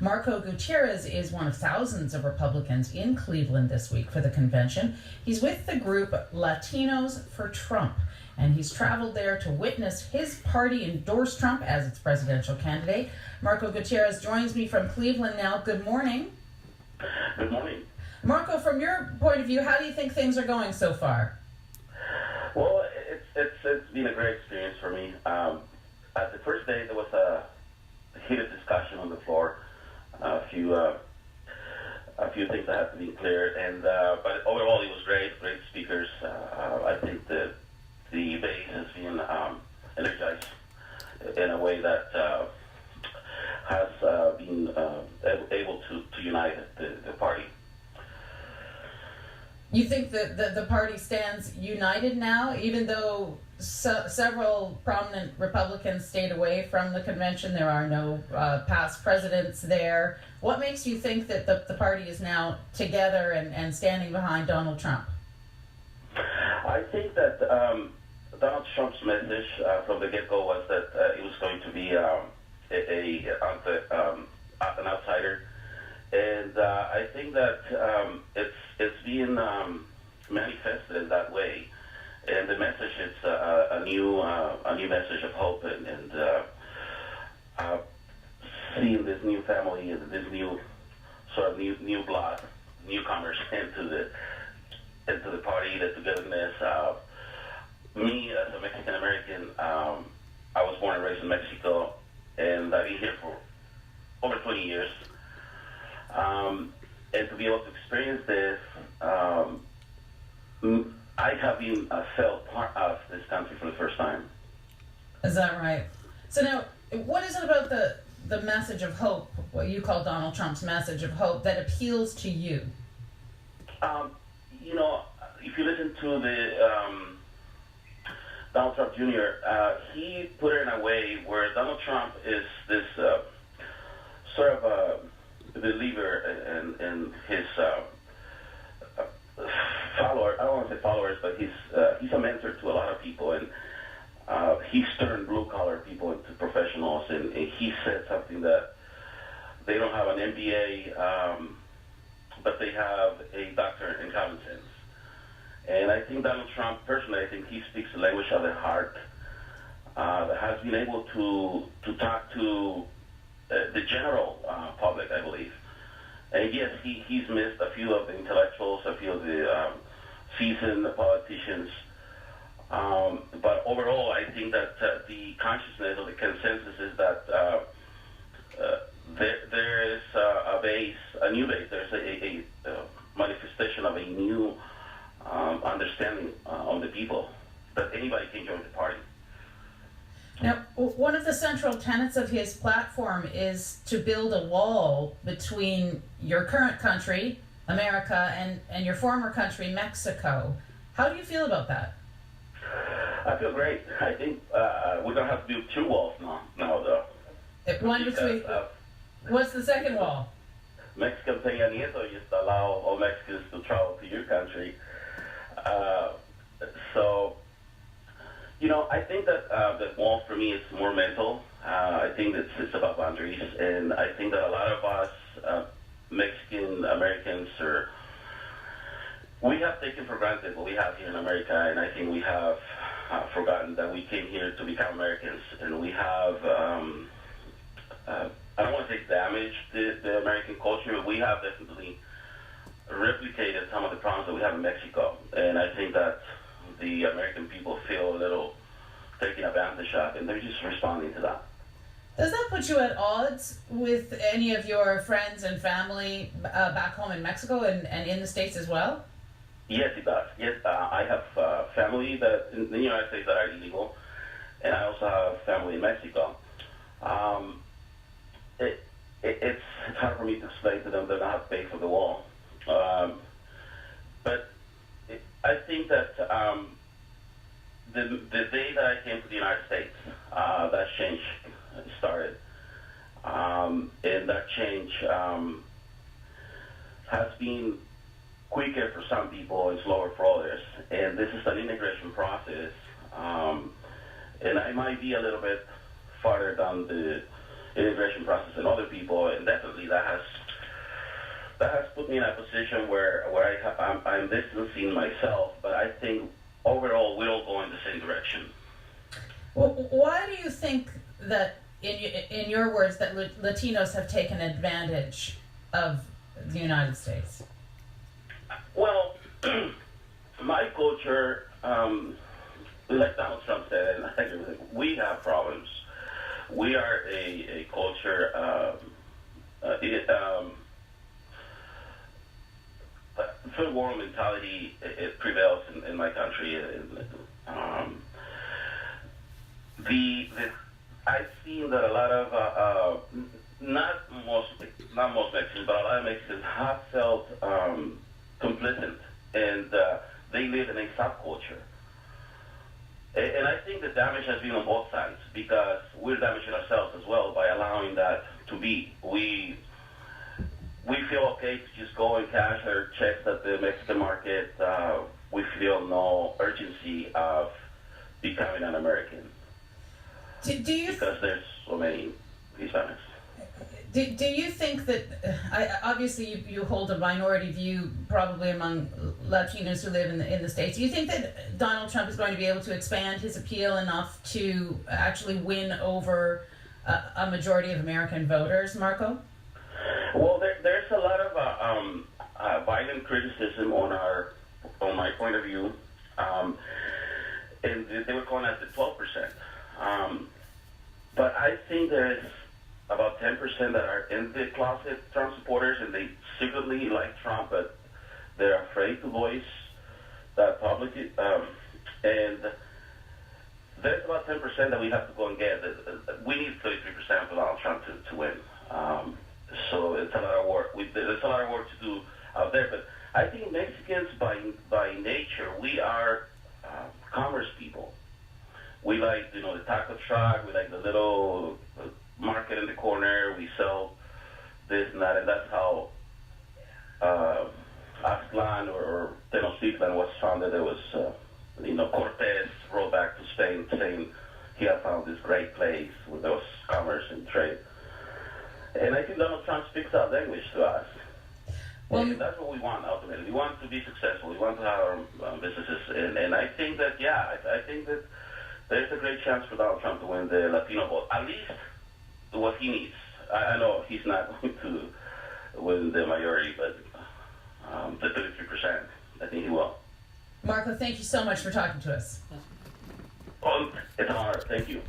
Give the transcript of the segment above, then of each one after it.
Marco Gutierrez is one of thousands of Republicans in Cleveland this week for the convention. He's with the group Latinos for Trump, and he's traveled there to witness his party endorse Trump as its presidential candidate. Marco Gutierrez joins me from Cleveland now. Good morning. Good morning. Marco, from your point of view, how do you think things are going so far? Well, it's been a great experience for me. At the first day, there was a heated discussion on the floor. A few things that had to be cleared, but overall it was great speakers. I think the base has been energized in a way that has been able to unite the party. You think that the party stands united now, even though several prominent Republicans stayed away from the convention? There are no past presidents there. What makes you think that the party is now together and standing behind Donald Trump? I think that Donald Trump's message from the get-go was that it was going to be an outsider. And I think that it's being manifested in that way, and the message is a new message of hope, and seeing this new family and this new sort of new blood, newcomers into the party, the togetherness. Me as a Mexican American, I was born and raised in Mexico, and I've been here for over 20 years. And to be able to experience this, I have been felt part of this country for the first time. Is that right? So now, what is it about the message of hope, what you call Donald Trump's message of hope, that appeals to you? If you listen to the Donald Trump Jr., he put it in a way where Donald Trump is this sort of a believer in his followers. I don't want to say followers, but he's a mentor to a lot of people, and he's turned blue-collar people into professionals, and he said something that they don't have an MBA, but they have a doctorate in common sense. And I think Donald Trump, personally, I think he speaks the language of the heart, that has been able to talk to the general public, I believe. And yes, he's missed a few of the intellectuals, a few of the seasoned politicians. But overall, I think that the consciousness or the consensus is that there is a base, a new base. There's a manifestation of a new understanding on the people that anybody can join the party. Now, one of the central tenets of his platform is to build a wall between your current country, America, and your former country, Mexico. How do you feel about that? I feel great. I think we don't have to build two walls now though. One between. What's the second wall? Mexican Peña Nieto used to allow all Mexicans to travel to your country. I think that the wall for me is more mental. I think that it's about boundaries, and I think that a lot of us Mexican Americans we have taken for granted what we have here in America, and I think we have forgotten that we came here to become Americans, and we have I don't want to say damaged the American culture, but we have definitely replicated some of the problems that we have in Mexico, and I think that the American people feel a little taken advantage of, and they're just responding to that. Does that put you at odds with any of your friends and family back home in Mexico and in the States as well? Yes, it does. Yes, I have family that in the United States that are illegal, and I also have family in Mexico. It's hard for me to explain to them that I have to pay for the wall. But I think that the day that I came to the United States, that change started. And that change has been quicker for some people and slower for others. And this is an integration process. And I might be a little bit farther down the immigration process and other people, and definitely that has put me in a position where I'm distancing myself, but I think overall we're all going the same direction. Well, why do you think that, in your words, that Latinos have taken advantage of the United States? Well, my culture, like Donald Trump said, and I agree with him, we have problems. We are a culture. Third world mentality it prevails in my country. I've seen that a lot of not most Mexicans, but a lot of Mexicans have felt complicit, and they live in a subculture. And I think the damage has been on both sides, because we're damaging ourselves as well by allowing that to be. We feel okay to just go and cash our checks at the Mexican market. We feel no urgency of becoming an American. Do you because there's so many Hispanics. Do you think that, obviously you hold a minority view probably among Latinos who live in the States. Do you think that Donald Trump is going to be able to expand his appeal enough to actually win over a majority of American voters, Marco? Well, there's a lot of violent criticism on my point of view, and they were calling us the 12%. But I think there's about 10% that are in the closet Trump supporters, and they secretly like Trump, but they're afraid to voice that publicly. And there's about 10% that we have to go and get. We need 33% for Donald Trump to win. So it's a lot of work. There's a lot of work to do out there. But I think Mexicans, by nature, we are commerce people. We like, the taco truck. We like the little market in the corner. We sell this and that, and that's how Aztlan or Tenochtitlan was founded. There was, Cortez rode back to Spain saying he had found this great place where there was commerce and trade. And I think Donald Trump speaks that language to us. Well, and that's what we want ultimately. We want to be successful. We want to have our businesses. And I think that, I think that there's a great chance for Donald Trump to win the Latino vote, at least what he needs. I know he's not going to win the majority, but the 33%, I think he will. Marco, thank you so much for talking to us. Oh, it's an honor. Thank you.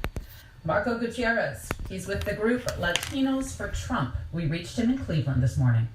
Marco Gutierrez. He's with the group Latinos for Trump. We reached him in Cleveland this morning.